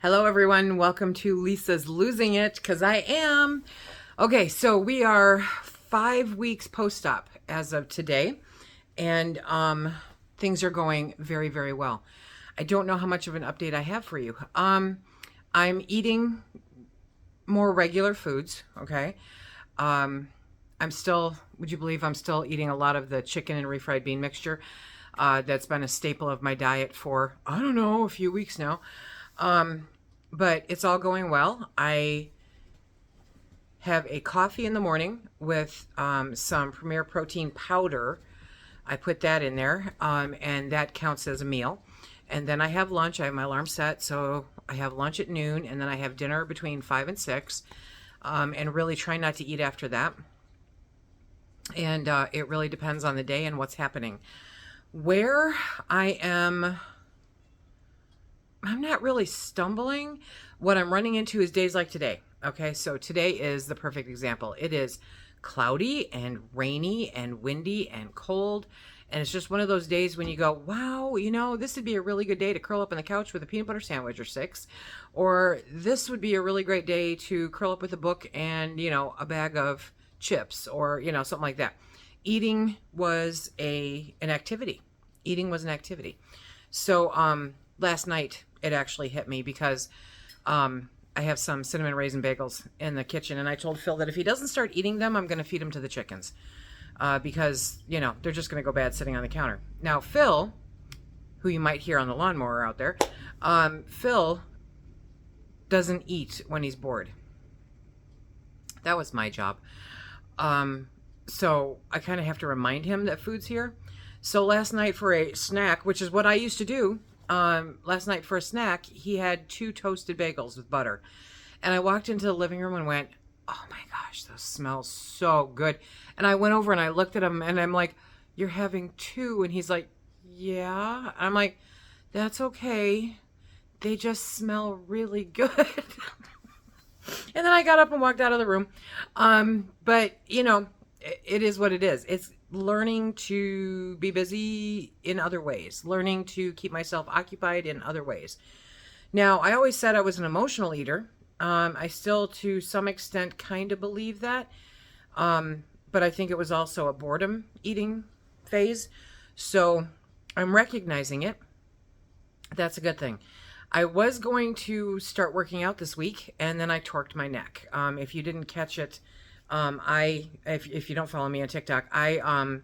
Hello, everyone. Welcome to Lisa's Losing It, because I am. Okay, so we are 5 weeks post-op as of today, and things are going very, very well. I don't know how much of an update I have for you. I'm eating more regular foods, okay? I'm still, would you believe I'm still eating a lot of the chicken and refried bean mixture? That's been a staple of my diet for, I don't know, a few weeks now. But it's all going well. I have a coffee in the morning with some Premier Protein powder. I put that in there, and that counts as a meal. And then I have lunch. I have my alarm set, so I have lunch at noon, and then I have dinner between 5 and 6, and really try not to eat after that. And it really depends on the day and what's happening. Where I'm not really stumbling. What I'm running into is days like today. Okay, so today is the perfect example. It is cloudy and rainy and windy and cold. And it's just one of those days when you go, wow, this would be a really good day to curl up on the couch with a peanut butter sandwich or six. Or this would be a really great day to curl up with a book and, a bag of chips or, something like that. Eating was an activity. Eating was an activity. So last night it actually hit me because I have some cinnamon raisin bagels in the kitchen, and I told Phil that if he doesn't start eating them, I'm going to feed them to the chickens because, they're just going to go bad sitting on the counter. Now, Phil, who you might hear on the lawnmower out there, Phil doesn't eat when he's bored. That was my job. So I kind of have to remind him that food's here. So last night for a snack, which is what I used to do, last night for a snack, he had 2 toasted bagels with butter. And I walked into the living room and went, oh my gosh, those smell so good. And I went over and I looked at him and I'm like, you're having 2? And he's like, yeah. And I'm like, that's okay. They just smell really good. And then I got up and walked out of the room. But, it is what it is. It's learning to be busy in other ways, learning to keep myself occupied in other ways. Now, I always said I was an emotional eater. I still, to some extent, kind of believe that. But I think it was also a boredom eating phase. So I'm recognizing it. That's a good thing. I was going to start working out this week, and then I torqued my neck. If you didn't catch it, if you don't follow me on TikTok, I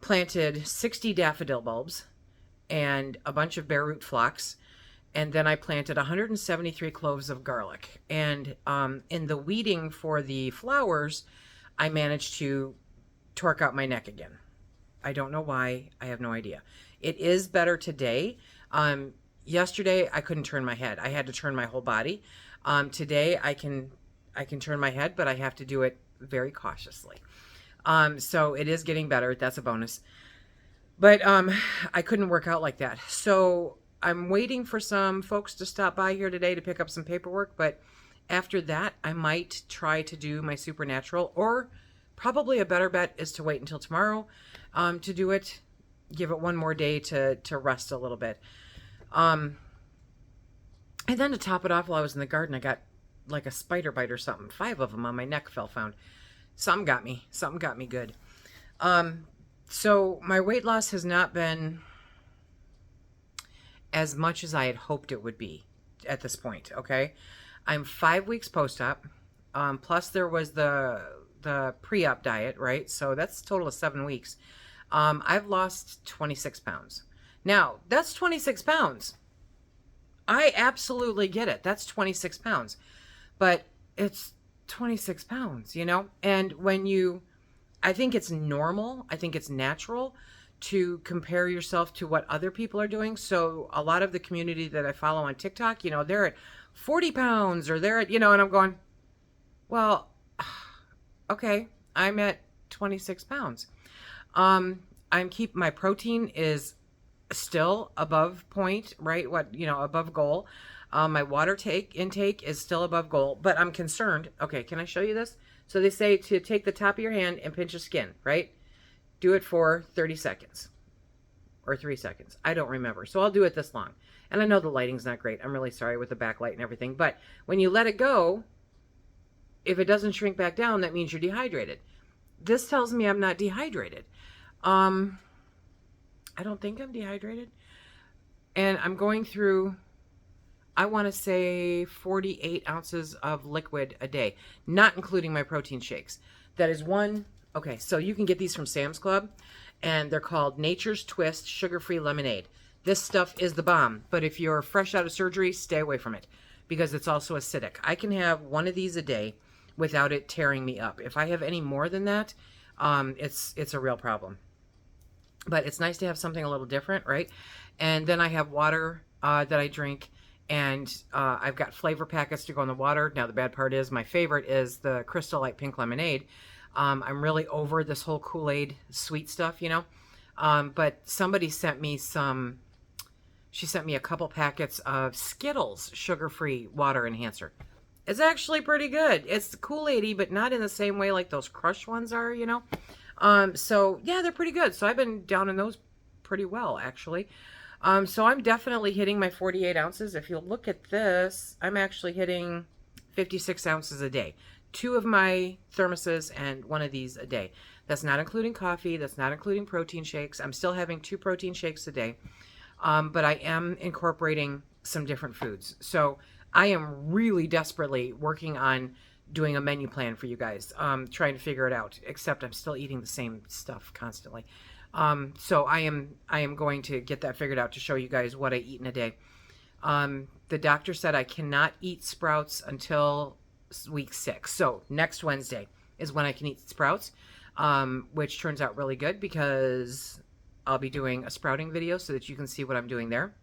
planted 60 daffodil bulbs and a bunch of bare root phlox, and then I planted 173 cloves of garlic. And in the weeding for the flowers, I managed to torque out my neck again. I don't know why. I have no idea. It is better today. Yesterday, I couldn't turn my head. I had to turn my whole body. Today, I can turn my head, but I have to do it very cautiously. So it is getting better. That's a bonus. But I couldn't work out like that. So I'm waiting for some folks to stop by here today to pick up some paperwork. But after that, I might try to do my supernatural, or probably a better bet is to wait until tomorrow to do it. Give it one more day to rest a little bit. And then to top it off, while I was in the garden, I got like a spider bite or something. 5 of them on my neck fell found. Something got me good. So my weight loss has not been as much as I had hoped it would be at this point. Okay. I'm 5 weeks post-op. Plus there was the pre-op diet, right? So that's a total of 7 weeks. I've lost 26 pounds. Now that's 26 pounds. I absolutely get it. That's 26 pounds. But it's 26 pounds, And I think it's normal. I think it's natural to compare yourself to what other people are doing. So a lot of the community that I follow on TikTok, they're at 40 pounds or they're at, and I'm going, well, okay, I'm at 26 pounds. My protein is still above point, right? Above goal. My water intake is still above goal, but I'm concerned. Okay, can I show you this? So they say to take the top of your hand and pinch your skin, right? Do it for 30 seconds or 3 seconds. I don't remember. So I'll do it this long. And I know the lighting's not great. I'm really sorry with the backlight and everything. But when you let it go, if it doesn't shrink back down, that means you're dehydrated. This tells me I'm not dehydrated. I don't think I'm dehydrated. And I'm going through, I want to say 48 ounces of liquid a day, not including my protein shakes. That is one. Okay, so you can get these from Sam's Club, and they're called Nature's Twist Sugar-Free Lemonade. This stuff is the bomb, but if you're fresh out of surgery, stay away from it because it's also acidic. I can have one of these a day without it tearing me up. If I have any more than that, it's a real problem. But it's nice to have something a little different, right? And then I have water that I drink, and I've got flavor packets to go in the water. Now, the bad part is my favorite is the Crystal Light Pink Lemonade. I'm really over this whole Kool-Aid sweet stuff, you know. But somebody sent me she sent me a couple packets of Skittles sugar-free water enhancer. It's actually pretty good. It's Kool-Aid-y, but not in the same way like those Crush ones are, you know. So yeah, they're pretty good. So I've been down in those pretty well, actually. So I'm definitely hitting my 48 ounces. If you look at this, I'm actually hitting 56 ounces a day. 2 of my thermoses and 1 of these a day. That's not including coffee. That's not including protein shakes. I'm still having 2 protein shakes a day. But I am incorporating some different foods. So I am really desperately working on doing a menu plan for you guys, trying to figure it out, except I'm still eating the same stuff constantly. So I am going to get that figured out to show you guys what I eat in a day. The doctor said I cannot eat sprouts until week 6. So next Wednesday is when I can eat sprouts, which turns out really good because I'll be doing a sprouting video so that you can see what I'm doing there.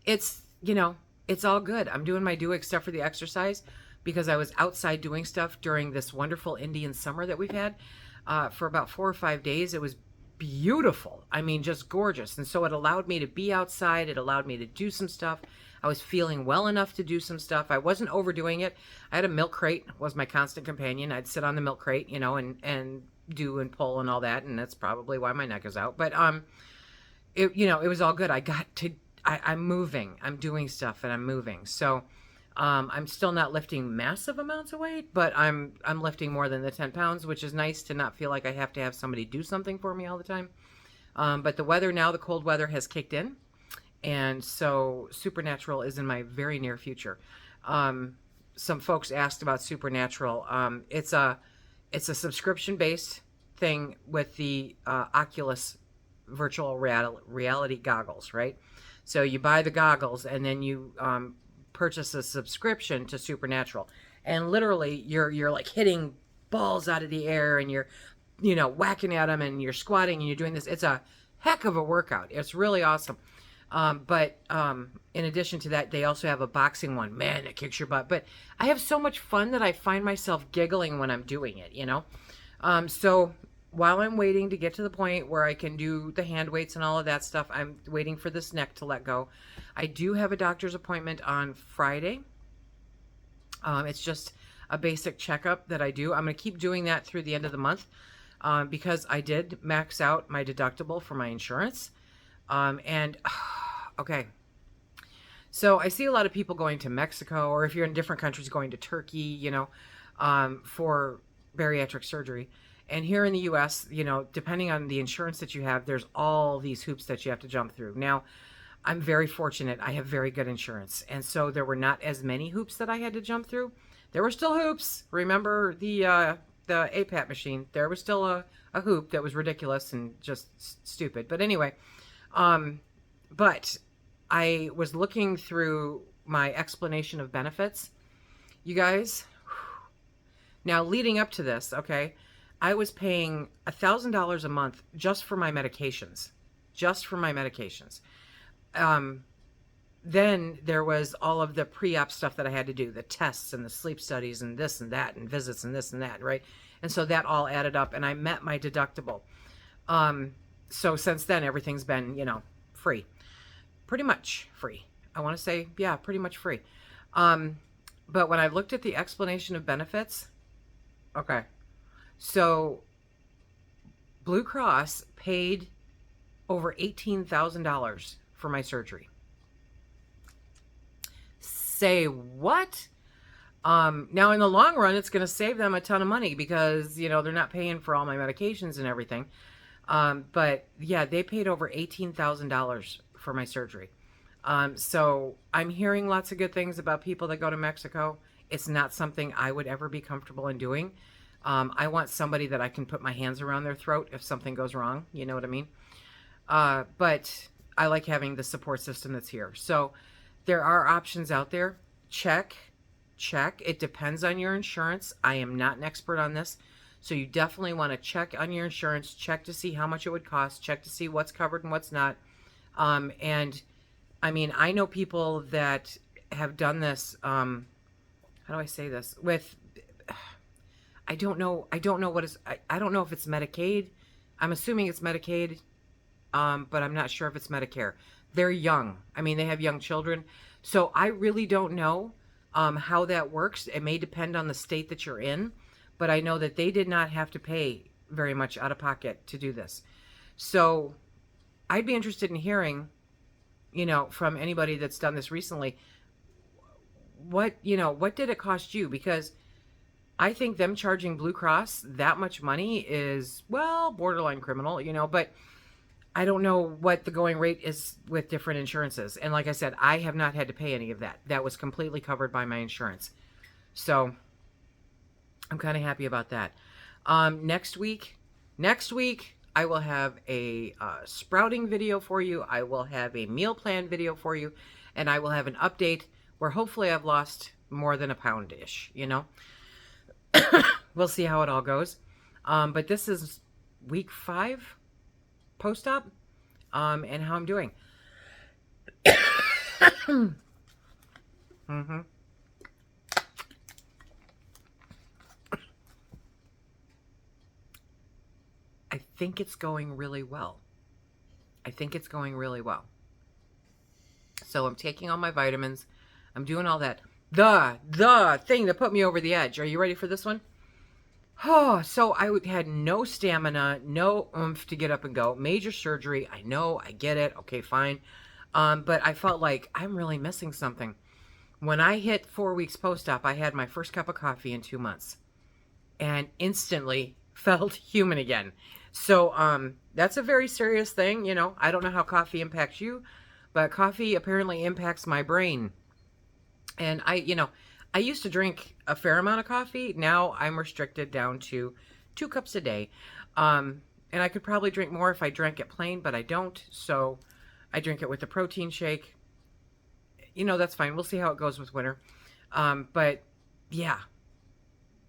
It's, you know, it's all good. I'm doing my do except for the exercise because I was outside doing stuff during this wonderful Indian summer that we've had for about 4 or 5 days. It was beautiful. I mean, just gorgeous. And so it allowed me to be outside. It allowed me to do some stuff. I was feeling well enough to do some stuff. I wasn't overdoing it. I had a milk crate, was my constant companion. I'd sit on the milk crate, you know, and do and pull and all that. And that's probably why my neck is out. But, it, you know, it was all good. I'm moving. I'm doing stuff and I'm moving. So, I'm still not lifting massive amounts of weight, but I'm lifting more than the 10 pounds, which is nice to not feel like I have to have somebody do something for me all the time. But the weather now, the cold weather has kicked in. And so Supernatural is in my very near future. Some folks asked about Supernatural. It's a subscription-based thing with the Oculus virtual reality goggles, right? So you buy the goggles and then you purchase a subscription to Supernatural. And literally you're like hitting balls out of the air and you're, you know, whacking at them and you're squatting and you're doing this. It's a heck of a workout. It's really awesome. But in addition to that, they also have a boxing one. Man, it kicks your butt. But I have so much fun that I find myself giggling when I'm doing it, you know? So while I'm waiting to get to the point where I can do the hand weights and all of that stuff, I'm waiting for this neck to let go. I do have a doctor's appointment on Friday. It's just a basic checkup that I do. I'm going to keep doing that through the end of the month because I did max out my deductible for my insurance. Okay. So I see a lot of people going to Mexico, or if you're in different countries, going to Turkey, you know, for bariatric surgery. And here in the U.S., you know, depending on the insurance that you have, there's all these hoops that you have to jump through. Now, I'm very fortunate. I have very good insurance. And so there were not as many hoops that I had to jump through. There were still hoops. Remember the APAP machine? There was still a hoop that was ridiculous and just stupid. But anyway, but I was looking through my explanation of benefits. You guys, now leading up to this, okay, I was paying $1,000 a month just for my medications. Just for my medications. Then there was all of the pre-op stuff that I had to do, the tests and the sleep studies and this and that and visits and this and that, right? And so that all added up and I met my deductible. So since then, everything's been, you know, free. Pretty much free. I want to say, yeah, pretty much free. But when I looked at the explanation of benefits, okay, so Blue Cross paid over $18,000 for my surgery. Say what? Now in the long run, it's going to save them a ton of money because, you know, they're not paying for all my medications and everything. But yeah, they paid over $18,000 for my surgery. So I'm hearing lots of good things about people that go to Mexico. It's not something I would ever be comfortable in doing. I want somebody that I can put my hands around their throat if something goes wrong. You know what I mean? But I like having the support system that's here. So there are options out there. Check. It depends on your insurance. I am not an expert on this. So you definitely want to check on your insurance, check to see how much it would cost, check to see what's covered and what's not. And I mean, I know people that have done this. How do I say this? I don't know what is, I don't know if it's Medicaid. I'm assuming it's Medicaid, but I'm not sure if it's Medicare. They're young. I mean, they have young children. So I really don't know how that works. It may depend on the state that you're in, but I know that they did not have to pay very much out of pocket to do this. So I'd be interested in hearing, you know, from anybody that's done this recently, what did it cost you? Because I think them charging Blue Cross that much money is, well, borderline criminal, you know, but I don't know what the going rate is with different insurances. And like I said, I have not had to pay any of that. That was completely covered by my insurance. So I'm kind of happy about that. Next week, I will have a sprouting video for you. I will have a meal plan video for you. And I will have an update where hopefully I've lost more than a pound-ish, you know. We'll see how it all goes. But this is week 5 post-op, and how I'm doing. I think it's going really well. So I'm taking all my vitamins. I'm doing all that. The thing that put me over the edge. Are you ready for this one? Oh, so I had no stamina, no oomph to get up and go. Major surgery. I know, I get it. Okay, fine. But I felt like I'm really missing something. When I hit 4 weeks post-op, I had my first cup of coffee in 2 months and instantly felt human again. So that's a very serious thing. You know, I don't know how coffee impacts you, but coffee apparently impacts my brain. And I used to drink a fair amount of coffee. Now I'm restricted down to 2 cups a day. And I could probably drink more if I drank it plain, but I don't. So I drink it with a protein shake. You know, that's fine. We'll see how it goes with winter. But yeah,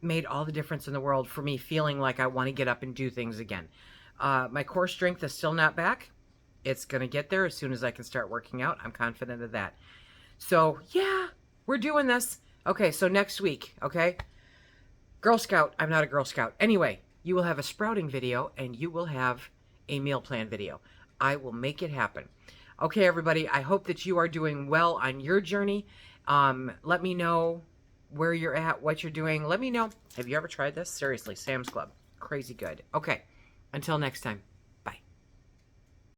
made all the difference in the world for me feeling like I want to get up and do things again. My core strength is still not back. It's going to get there as soon as I can start working out. I'm confident of that. So yeah, we're doing this. Okay, so next week, okay? Girl Scout. I'm not a Girl Scout. Anyway, you will have a sprouting video and you will have a meal plan video. I will make it happen. Okay, everybody, I hope that you are doing well on your journey. Let me know where you're at, what you're doing. Let me know. Have you ever tried this? Seriously, Sam's Club. Crazy good. Okay, until next time.